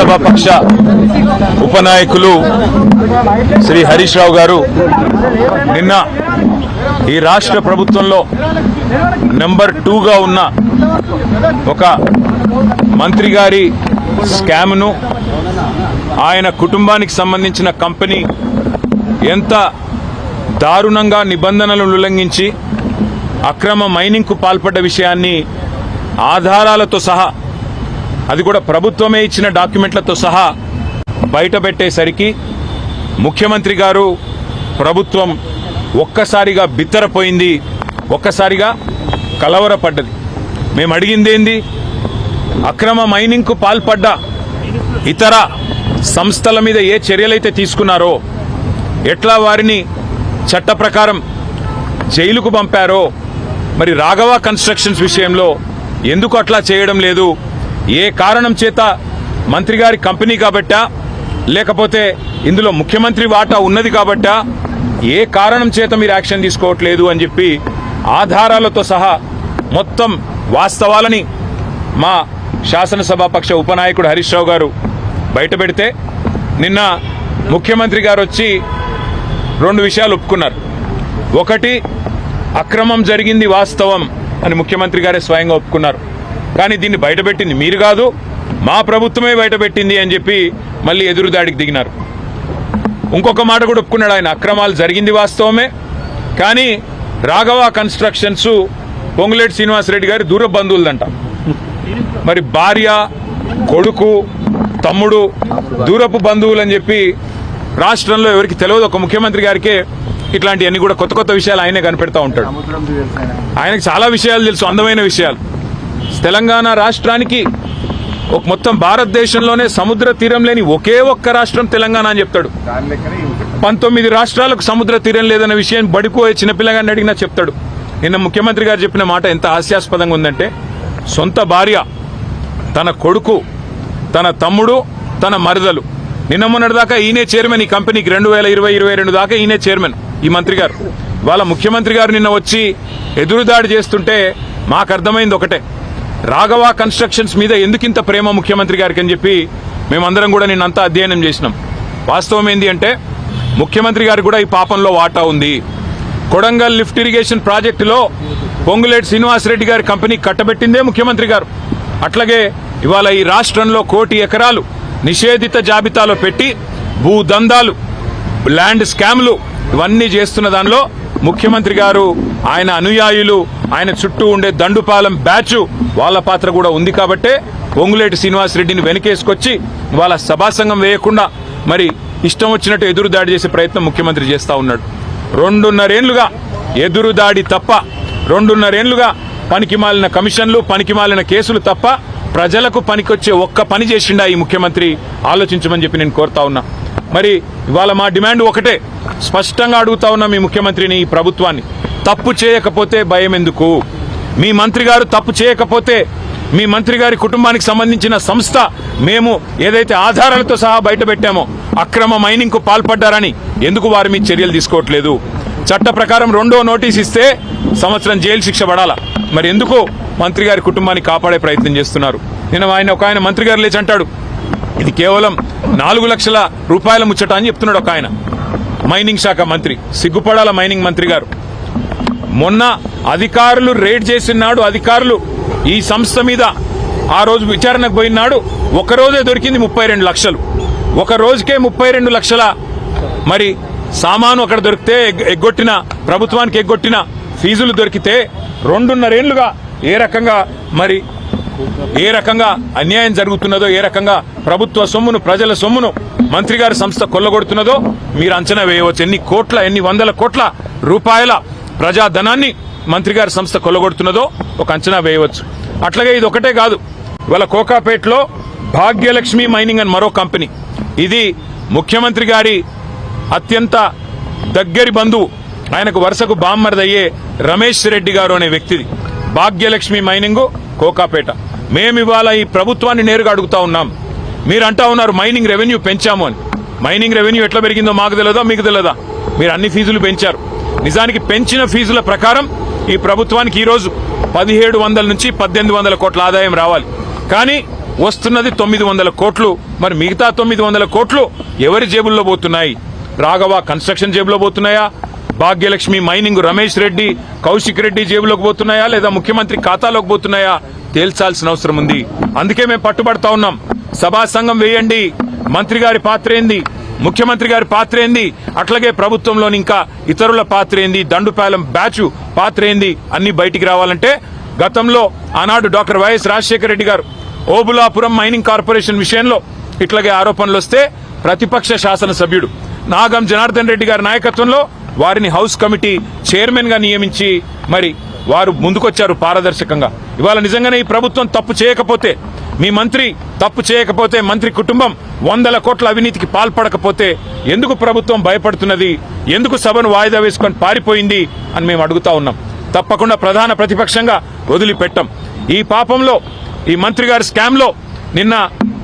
శాసనసభాపక్ష ఉపనాయకులు శ్రీ హరీష్ రావు గారు నిన్న ఈ రాష్ట్ర ప్రభుత్వంలో నెంబర్ 2గా ఉన్న ఒక మంత్రి గారి స్కామ్ను ఆయన కుటుంబానికి సంబంధించిన కంపెనీ ఎంత దారుణంగా నిబంధనలను ఉల్లంఘించి అక్రమ మైనింగ్కు పాల్పడ్డ విషయాన్ని ఆధారాలతో సహా, అది కూడా ప్రభుత్వమే ఇచ్చిన డాక్యుమెంట్లతో సహా బయటపెట్టేసరికి ముఖ్యమంత్రి గారు ప్రభుత్వం ఒక్కసారిగా బిత్తరపోయింది, ఒక్కసారిగా కలవరపడ్డది. మేము అడిగిందేంది, అక్రమ మైనింగ్కు పాల్పడ్డ ఇతర సంస్థల మీద ఏ చర్యలైతే తీసుకున్నారో, ఎట్లా వారిని చట్ట ప్రకారం జైలుకు పంపారో, మరి రాఘవ కన్స్ట్రక్షన్స్ విషయంలో ఎందుకు అట్లా చేయడం లేదు, ఏ కారణం చేత మంత్రి గారి కంపెనీ కాబట్టా లేకపోతే ఇందులో ముఖ్యమంత్రి వాటా ఉన్నది కాబట్టా ఏ కారణం చేత మీరు యాక్షన్ తీసుకోవట్లేదు అని చెప్పి ఆధారాలతో సహా మొత్తం వాస్తవాలని మా శాసనసభాపక్ష ఉపనాయకుడు హరీష్ రావు గారు బయటపెడితే నిన్న ముఖ్యమంత్రి గారు వచ్చి 2 విషయాలు ఒప్పుకున్నారు. ఒకటి, అక్రమం జరిగింది వాస్తవం అని ముఖ్యమంత్రి గారే స్వయంగా ఒప్పుకున్నారు. కానీ దీన్ని బయటపెట్టింది మీరు కాదు, మా ప్రభుత్వమే బయటపెట్టింది అని చెప్పి మళ్ళీ ఎదురుదాడికి దిగినారు. ఇంకొక మాట కూడా ఒప్పుకున్నాడు ఆయన, అక్రమాలు జరిగింది వాస్తవమే, కానీ రాఘవ కన్స్ట్రక్షన్స్ పొంగులేటి శ్రీనివాసరెడ్డి గారి దూర బంధువులదంట. మరి భార్య, కొడుకు, తమ్ముడు దూరపు బంధువులు అని చెప్పి రాష్ట్రంలో ఎవరికి తెలియదు, ఒక ముఖ్యమంత్రి గారికే ఇట్లాంటివన్నీ కూడా కొత్త కొత్త విషయాలు ఆయనే కనిపెడతా ఉంటాడు. ఆయనకు చాలా విషయాలు తెలుసు, అందమైన విషయాలు. తెలంగాణ రాష్ట్రానికి మొత్తం భారతదేశంలోనే సముద్ర తీరం లేని ఒకే ఒక్క రాష్ట్రం తెలంగాణ అని చెప్తాడు. 19 రాష్ట్రాలకు సముద్ర తీరం లేదన్న విషయం బడిపోయే చిన్నపిల్లగాన్ని అడిగినా చెప్తాడు. నిన్న ముఖ్యమంత్రి గారు చెప్పిన మాట ఎంత హాస్యాస్పదంగా ఉందంటే, సొంత భార్య, తన కొడుకు, తన తమ్ముడు, తన మరదలు, నిన్న మొన్నటిదాకా ఈయనే చైర్మన్ ఈ కంపెనీకి, 2020-22 దాకా ఈయనే చైర్మన్ ఈ మంత్రి గారు. వాళ్ళ ముఖ్యమంత్రి గారు నిన్న వచ్చి ఎదురుదాడి చేస్తుంటే మాకు అర్థమైంది ఒకటే, రాఘవ కన్స్ట్రక్షన్స్ మీద ఎందుకింత ప్రేమ ముఖ్యమంత్రి గారికి అని చెప్పి మేమందరం కూడా నిన్నంతా అధ్యయనం చేసినాం. వాస్తవం ఏంది అంటే, ముఖ్యమంత్రి గారికి కూడా ఈ పాపంలో వాటా ఉంది. కొడంగల్ లిఫ్ట్ ఇరిగేషన్ ప్రాజెక్టులో పొంగులేటి శ్రీనివాసరెడ్డి గారి కంపెనీ కట్టబెట్టిందే ముఖ్యమంత్రి గారు. అట్లాగే ఇవాళ ఈ రాష్ట్రంలో 1 కోటి ఎకరాలు నిషేధిత జాబితాలో పెట్టి భూదందాలు, ల్యాండ్ స్కామ్లు ఇవన్నీ చేస్తున్న దానిలో ముఖ్యమంత్రి గారు, ఆయన అనుయాయులు, ఆయన చుట్టూ ఉండే దండుపాలెం బ్యాచ్ వాళ్ళ పాత్ర కూడా ఉంది. కాబట్టే పొంగులేటి శ్రీనివాసరెడ్డిని వెనకేసుకొచ్చి వాళ్ళ సభాసంగం వేయకుండా మరి ఇష్టం వచ్చినట్టు ఎదురుదాడి చేసే ప్రయత్నం ముఖ్యమంత్రి చేస్తా ఉన్నాడు. 2.5 ఏళ్లుగా ఎదురుదాడి తప్ప, 2.5 ఏళ్లుగా పనికిమాలిన కమిషన్లు, పనికిమాలిన కేసులు తప్ప ప్రజలకు పనికొచ్చే ఒక్క పని చేసిండా ఈ ముఖ్యమంత్రి? ఆలోచించమని చెప్పి నేను కోరుతా ఉన్నా. మరి ఇవాళ మా డిమాండ్ ఒకటే, స్పష్టంగా అడుగుతా ఉన్నా మీ ముఖ్యమంత్రిని, ఈ ప్రభుత్వాన్ని, తప్పు చేయకపోతే భయం ఎందుకు? మీ మంత్రి గారు తప్పు చేయకపోతే, మీ మంత్రి గారి కుటుంబానికి సంబంధించిన సంస్థ మేము ఏదైతే ఆధారాలతో సహా బయటపెట్టామో అక్రమ మైనింగ్కు పాల్పడ్డారని ఎందుకు వారి మీద చర్యలు తీసుకోవట్లేదు? చట్ట ప్రకారం 2వ నోటీస్ ఇస్తే 1 సంవత్సరం జైలు శిక్ష పడాలా, మరి ఎందుకు మంత్రి గారి కుటుంబాన్ని కాపాడే ప్రయత్నం చేస్తున్నారు? నిన్న ఒక ఆయన మంత్రి గారు లేచి అంటాడు, ఇది కేవలం 4 లక్షల రూపాయల ముచ్చట అని చెప్తున్నాడు ఒక ఆయన, మైనింగ్ శాఖ మంత్రి. సిగ్గుపడాల మైనింగ్ మంత్రి గారు. మొన్న అధికారులు రేడ్ చేసినాడు, అధికారులు ఈ సంస్థ మీద ఆ రోజు విచారణకు పోయినాడు, ఒకరోజే దొరికింది 32 లక్షలు. ఒక రోజుకే 32 లక్షల మరి సామాను అక్కడ దొరికితే, ఎగ్గొట్టిన ప్రభుత్వానికి ఎగ్గొట్టిన ఫీజులు దొరికితే 2.5 ఏళ్లుగా ఏ రకంగా అన్యాయం జరుగుతున్నదో, ఏ రకంగా ప్రభుత్వ సొమ్మును, ప్రజల సొమ్మును మంత్రి గారి సంస్థ కొల్లగొడుతున్నదో మీరు అంచనా వేయవచ్చు. ఎన్ని వందల కోట్ల రూపాయల ప్రజాధనాన్ని మంత్రి గారి సంస్థ కొల్లగొడుతున్నదో ఒక అంచనా వేయవచ్చు. అట్లాగే ఇది ఒకటే కాదు, ఇవాళ కోకాపేటలో భాగ్యలక్ష్మి మైనింగ్ అని మరో కంపెనీ, ఇది ముఖ్యమంత్రి గారి అత్యంత దగ్గరి బంధువు, ఆయనకు వరుసకు బామ్మర్దయ్యే రమేష్ రెడ్డి గారు అనే వ్యక్తిది భాగ్యలక్ష్మి మైనింగ్ కోకాపేట. మేము ఇవాళ ఈ ప్రభుత్వాన్ని నేరుగా అడుగుతా ఉన్నాం. మీరు అంటా ఉన్నారు మైనింగ్ రెవెన్యూ పెంచాము అని. మైనింగ్ రెవెన్యూ ఎట్లా పెరిగిందో మాకు తెలియదా, మీకు తెలియదా? మీరు అన్ని ఫీజులు పెంచారు. నిజానికి పెంచిన ఫీజుల ప్రకారం ఈ ప్రభుత్వానికి ఈరోజు 1700 నుంచి 1800 కోట్ల ఆదాయం రావాలి. కానీ వస్తున్నది 900 కోట్లు. మరి మిగతా 900 కోట్లు ఎవరి జేబుల్లో పోతున్నాయి? రాఘవ కన్స్ట్రక్షన్ జేబులో పోతున్నాయా? భాగ్యలక్ష్మి మైనింగ్ రమేష్ రెడ్డి, కౌశిక్ రెడ్డి జేబులోకి పోతున్నాయా, లేదా ముఖ్యమంత్రి ఖాతాలోకి పోతున్నాయా తేల్చాల్సిన అవసరం ఉంది. అందుకే మేము పట్టుబడతా ఉన్నాం. సభా సంఘం వేయండి. మంత్రి గారి పాత్ర ఏంది, ముఖ్యమంత్రి గారి పాత్ర ఏంది, అట్లాగే ప్రభుత్వంలోని ఇంకా ఇతరుల పాత్ర ఏంది, దండుపాలెం బ్యాచ్ పాత్ర ఏంది అన్ని బయటికి రావాలంటే గతంలో ఆనాడు డాక్టర్ వైఎస్ రాజశేఖర రెడ్డి గారు ఓబులాపురం మైనింగ్ కార్పొరేషన్ విషయంలో ఇట్లాగే ఆరోపణలు వస్తే ప్రతిపక్ష శాసనసభ్యుడు నాగం జనార్దన్ రెడ్డి గారి నాయకత్వంలో వారిని హౌస్ కమిటీ చైర్మన్ గా నియమించి మరి వారు ముందుకొచ్చారు పారదర్శకంగా. ఇవాళ నిజంగానే ఈ ప్రభుత్వం తప్పు చేయకపోతే, మీ మంత్రి తప్పు చేయకపోతే, మంత్రి కుటుంబం 100 కోట్ల అవినీతికి పాల్పడకపోతే ఎందుకు ప్రభుత్వం భయపడుతున్నది, ఎందుకు సభను వాయిదా వేసుకొని పారిపోయింది అని మేము అడుగుతా ఉన్నాం. తప్పకుండా ప్రధాన ప్రతిపక్షంగా వదిలిపెట్టాం. ఈ పాపంలో, ఈ మంత్రి గారి స్కామ్ లో నిన్న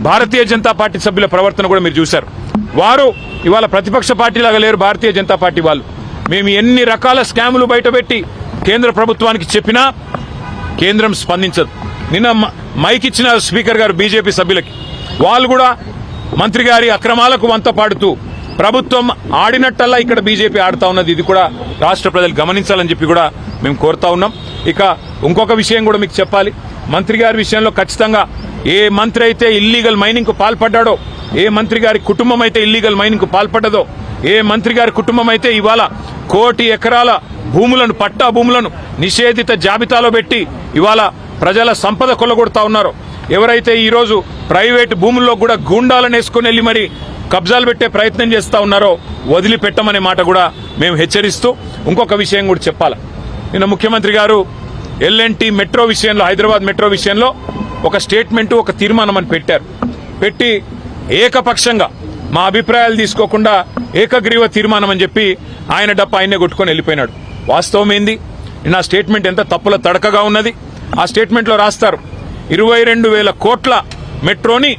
భారతీయ జనతా పార్టీ సభ్యుల ప్రవర్తన కూడా మీరు చూశారు. వారు ఇవాళ ప్రతిపక్ష పార్టీ లాగా లేరు. భారతీయ జనతా పార్టీ వాళ్ళు మేము ఎన్ని రకాల స్కాములు బయటపెట్టి కేంద్ర ప్రభుత్వానికి చెప్పినా కేంద్రం స్పందించదు. నిన్న మైక్ ఇచ్చిన స్పీకర్ గారు బీజేపీ సభ్యులకి, వాళ్ళు కూడా మంత్రి గారి అక్రమాలకు వంత పాడుతూ ప్రభుత్వం ఆడినట్టల్లా ఇక్కడ బీజేపీ ఆడుతా ఉన్నది. ఇది కూడా రాష్ట్ర ప్రజలు గమనించాలని చెప్పి కూడా మేము కోరుతా ఉన్నాం. ఇక ఇంకొక విషయం కూడా మీకు చెప్పాలి. మంత్రి గారి విషయంలో ఖచ్చితంగా ఏ మంత్రి అయితే ఇల్లీగల్ మైనింగ్ కు పాల్పడ్డాడో, ఏ మంత్రి గారి కుటుంబం అయితే ఇల్లీగల్ మైనింగ్ కు పాల్పడ్డదో, ఏ మంత్రి గారి కుటుంబం అయితే ఇవాళ 1 కోటి ఎకరాల భూములను, పట్టా భూములను నిషేధిత జాబితాలో పెట్టి ఇవాళ ప్రజల సంపద కొల్లగొడతా ఉన్నారో, ఎవరైతే ఈ రోజు ప్రైవేటు భూముల్లో కూడా గూండాలను వేసుకుని వెళ్లి మరి కబ్జాలు పెట్టే ప్రయత్నం చేస్తా ఉన్నారో వదిలిపెట్టమనే మాట కూడా మేము హెచ్చరిస్తూ ఇంకొక విషయం కూడా చెప్పాలి. నిన్న ముఖ్యమంత్రి గారు ఎల్ఎన్టీ మెట్రో విషయంలో, హైదరాబాద్ మెట్రో విషయంలో ఒక స్టేట్మెంట్, ఒక తీర్మానం అని పెట్టి ఏకపక్షంగా మా అభిప్రాయాలు తీసుకోకుండా ఏకగ్రీవ తీర్మానం అని చెప్పి ఆయన డప్ప ఆయనే కొట్టుకొని వెళ్ళిపోయినాడు. వాస్తవం ఏంది? నిన్న ఆ స్టేట్మెంట్ ఎంత తప్పుల తడకగా ఉన్నది. ఆ స్టేట్మెంట్ లో రాస్తారు 22,000 కోట్ల మెట్రోని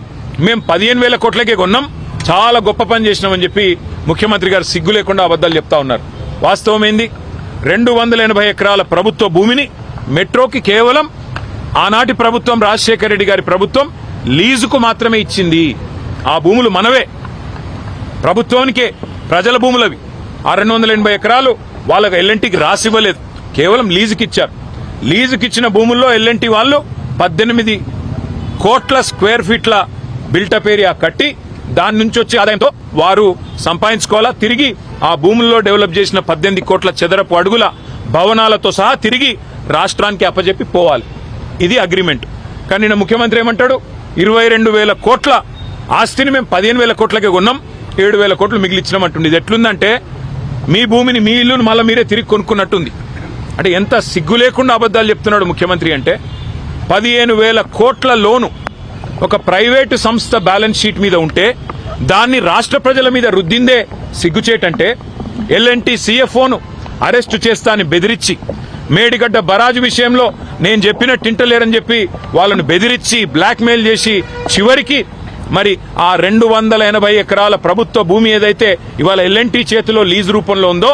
మేము 15,000 కోట్లకే కొన్నాం, చాలా గొప్ప పని చేసినామని చెప్పి ముఖ్యమంత్రి గారు సిగ్గు లేకుండా అబద్దాలు చెప్తా ఉన్నారు. వాస్తవం ఏంది? 280 ఎకరాల ప్రభుత్వ భూమిని మెట్రోకి కేవలం ఆనాటి ప్రభుత్వం, రాజశేఖర రెడ్డి గారి ప్రభుత్వం లీజుకు మాత్రమే ఇచ్చింది. ఆ భూములు మనవే, ప్రభుత్వానికే, ప్రజల భూములవి. ఆ 280 ఎకరాలు వాళ్ళకి ఎల్ఎన్టీకి రాసివ్వలేదు, కేవలం లీజుకి ఇచ్చారు. లీజుకి ఇచ్చిన భూముల్లో ఎల్ఎన్టీ వాళ్ళు 18 కోట్ల స్క్వేర్ ఫీట్ల బిల్టప్ ఏరియా కట్టి దాని నుంచి వచ్చే ఆదాయంతో వారు సంపాదించుకోవాలా, తిరిగి ఆ భూముల్లో డెవలప్ చేసిన 18 కోట్ల చదరపు అడుగుల భవనాలతో సహా తిరిగి రాష్ట్రానికి అప్పజెప్పి పోవాలి. ఇది అగ్రిమెంట్. కానీ నిన్న ముఖ్యమంత్రి ఏమంటాడు? 22,000 కోట్ల ఆస్తిని మేము 15,000 కోట్లకే కొన్నాం, 7,000 కోట్లు మిగిలిచ్చినామంటుంది. ఇది ఎట్లుందంటే మీ భూమిని, మీ ఇల్లును మళ్ళీ మీరే తిరిగి కొనుక్కున్నట్టుంది. అంటే ఎంత సిగ్గు లేకుండా అబద్దాలు చెప్తున్నాడు ముఖ్యమంత్రి అంటే. 15,000 కోట్ల లోను ఒక ప్రైవేటు సంస్థ బ్యాలెన్స్ షీట్ మీద ఉంటే దాన్ని రాష్ట్ర ప్రజల మీద రుద్దిందే సిగ్గుచేటంటే, ఎల్ఎన్టీ సిఎఫ్ఓను అరెస్టు చేస్తా అని బెదిరించి, మేడిగడ్డ బరాజు విషయంలో నేను చెప్పినట్టు ఇంటలేరని చెప్పి వాళ్ళను బెదిరించి బ్లాక్మెయిల్ చేసి చివరికి మరి ఆ 280 ఎకరాల ప్రభుత్వ భూమి ఏదైతే ఇవాళ ఎల్ఎన్టీ చేతిలో లీజు రూపంలో ఉందో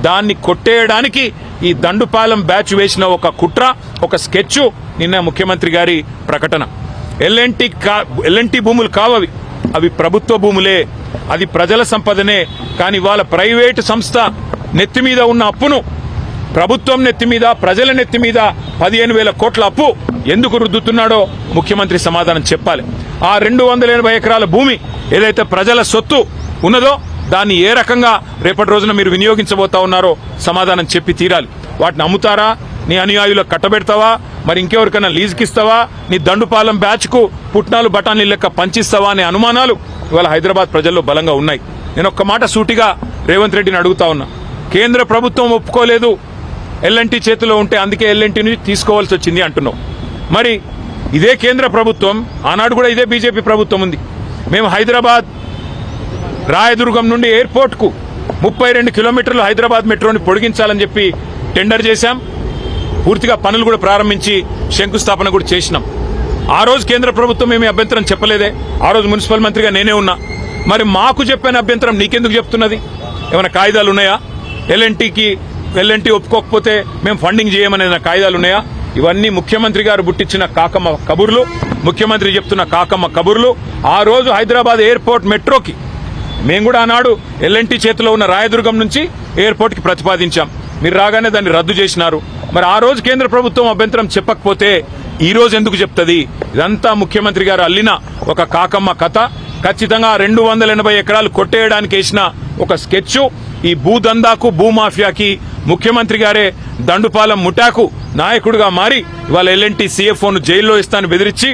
దాన్ని కొట్టేయడానికి ఈ దండుపాలెం బ్యాచ్ వేసిన ఒక కుట్ర, ఒక స్కెచ్ నిన్న ముఖ్యమంత్రి గారి ప్రకటన. ఎల్ఎన్టీ భూములు కావవి, అవి ప్రభుత్వ భూములే, అది ప్రజల సంపదనే. కానీ ఇవాళ ప్రైవేటు సంస్థ నెత్తి మీద ఉన్న అప్పును ప్రభుత్వం నెత్తి మీద, ప్రజల నెత్తి మీద 15,000 కోట్ల అప్పు ఎందుకు రుద్దుతున్నాడో ముఖ్యమంత్రి సమాధానం చెప్పాలి. ఆ 280 ఎకరాల భూమి ఏదైతే ప్రజల సొత్తు ఉన్నదో దాన్ని ఏ రకంగా రేపటి రోజున మీరు వినియోగించబోతా ఉన్నారో సమాధానం చెప్పి తీరాలి. వాటిని అమ్ముతారా, నీ అనుయాయులకు కట్టబెడతావా, మరి ఇంకెవరికైనా లీజుకిస్తావా, నీ దండుపాలెం బ్యాచ్ కు పుట్నాలు బఠానీ లెక్క పంచిస్తావా అనే అనుమానాలు ఇవాళ హైదరాబాద్ ప్రజల్లో బలంగా ఉన్నాయి. నేను ఒక్క మాట సూటిగా రేవంత్ రెడ్డిని అడుగుతా ఉన్నా. కేంద్ర ప్రభుత్వం ఒప్పుకోలేదు ఎల్ఎన్టీ చేతిలో ఉంటే, అందుకే ఎల్ఎన్టీని తీసుకోవాల్సి వచ్చింది అంటున్నావు. మరి ఇదే కేంద్ర ప్రభుత్వం, ఆనాడు కూడా ఇదే బీజేపీ ప్రభుత్వం ఉంది. మేము హైదరాబాద్ రాయదుర్గం నుండి ఎయిర్పోర్ట్ కు 32 కిలోమీటర్లు హైదరాబాద్ మెట్రోని పొడిగించాలని చెప్పి టెండర్ చేశాం. పూర్తిగా పనులు కూడా ప్రారంభించి శంకుస్థాపన కూడా చేసినాం. ఆ రోజు కేంద్ర ప్రభుత్వం ఏమీ అభ్యంతరం చెప్పలేదే. ఆ రోజు మున్సిపల్ మంత్రిగా నేనే ఉన్నా. మరి మాకు చెప్పిన అభ్యంతరం నీకెందుకు చెప్తున్నది? ఏమైనా కాయిదాలు ఉన్నాయా? ఎల్ఎన్టీ ఒప్పుకోకపోతే మేము ఫండింగ్ చేయమనే కాయిదాలు ఉన్నాయా? ఇవన్నీ ముఖ్యమంత్రి గారు బుట్టించిన కాకమ్మ కబుర్లు. ముఖ్యమంత్రి చెప్తున్న కాకమ్మ కబుర్లు. ఆ రోజు హైదరాబాద్ ఎయిర్పోర్ట్ మెట్రోకి మేము కూడా ఆనాడు ఎల్ఎన్టీ చేతిలో ఉన్న రాయదుర్గం నుంచి ఎయిర్పోర్ట్కి ప్రతిపాదించాం. మీరు రాగానే దాన్ని రద్దు చేసినారు. మరి ఆ రోజు కేంద్ర ప్రభుత్వం అభ్యంతరం చెప్పకపోతే ఈ రోజు ఎందుకు చెప్తుంది? ఇదంతా ముఖ్యమంత్రి గారు అల్లిన ఒక కాకమ్మ కథ. ఖచ్చితంగా 280 ఎకరాలు కొట్టేయడానికి వేసిన ఒక స్కెచ్. ఈ భూదందాకు భూమాఫియాకి ముఖ్యమంత్రి గారే దండుపాలెం ముఠాకు నాయకుడిగా మారి ఇవాళ ఎల్ఎన్టీ CFOను జైల్లో ఇస్తాను బెదిరించి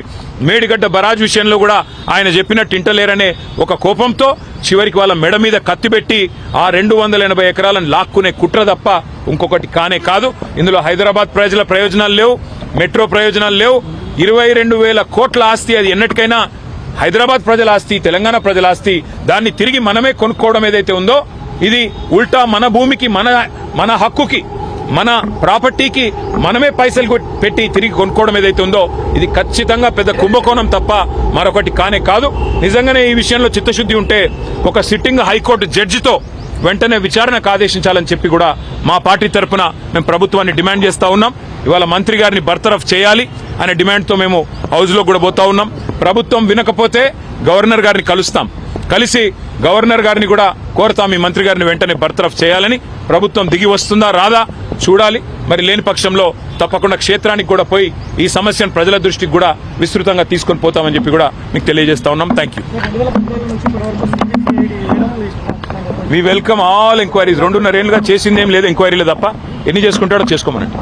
మేడిగడ్డ బరాజ్ విషయంలో కూడా ఆయన చెప్పినట్టు ఇంటలేరనే ఒక కోపంతో చివరికి వాళ్ళ మెడ మీద కత్తిపెట్టి ఆ 280 ఎకరాలను లాక్కునే కుట్ర తప్ప ఇంకొకటి కానే కాదు. ఇందులో హైదరాబాద్ ప్రజల ప్రయోజనాలు లేవు, మెట్రో ప్రయోజనాలు లేవు. 22,000 కోట్ల ఆస్తి అది ఎన్నటికైనా హైదరాబాద్ ప్రజల ఆస్తి, తెలంగాణ ప్రజల ఆస్తి. దాన్ని తిరిగి మనమే కొనుక్కోవడం ఏదైతే ఉందో ఇది ఉల్టా మన భూమికి, మన హక్కుకి, మన ప్రాపర్టీకి మనమే పైసలు పెట్టి తిరిగి కొనుక్కోవడం ఏదైతే ఉందో ఇది ఖచ్చితంగా పెద్ద కుంభకోణం తప్ప మరొకటి కానే కాదు. నిజంగానే ఈ విషయంలో చిత్తశుద్ధి ఉంటే ఒక సిట్టింగ్ హైకోర్టు జడ్జితో వెంటనే విచారణకు ఆదేశించాలని చెప్పి కూడా మా పార్టీ తరఫున మేము ప్రభుత్వాన్ని డిమాండ్ చేస్తా ఉన్నాం. ఇవాళ మంత్రి గారిని బర్తరఫ్ చేయాలి అనే డిమాండ్తో మేము హౌస్లో కూడా పోతా ఉన్నాం. ప్రభుత్వం వినకపోతే గవర్నర్ గారిని కలుస్తాం. కలిసి గవర్నర్ గారిని కూడా కోరుతాం ఈ మంత్రి గారిని వెంటనే బర్తరఫ్ చేయాలని. ప్రభుత్వం దిగి వస్తుందా రాదా చూడాలి. మరి లేని పక్షంలో తప్పకుండా క్షేత్రానికి కూడా పోయి ఈ సమస్యను ప్రజల దృష్టికి కూడా విస్తృతంగా తీసుకొని పోతామని చెప్పి కూడా మీకు తెలియజేస్తా ఉన్నాం. Thank you. We welcome all enquiries. 2.5 ఏళ్ళుగా చేసిందేం లేదు ఎంక్వైరీలు తప్ప. ఎన్ని చేసుకుంటాడో చేసుకోమనండి.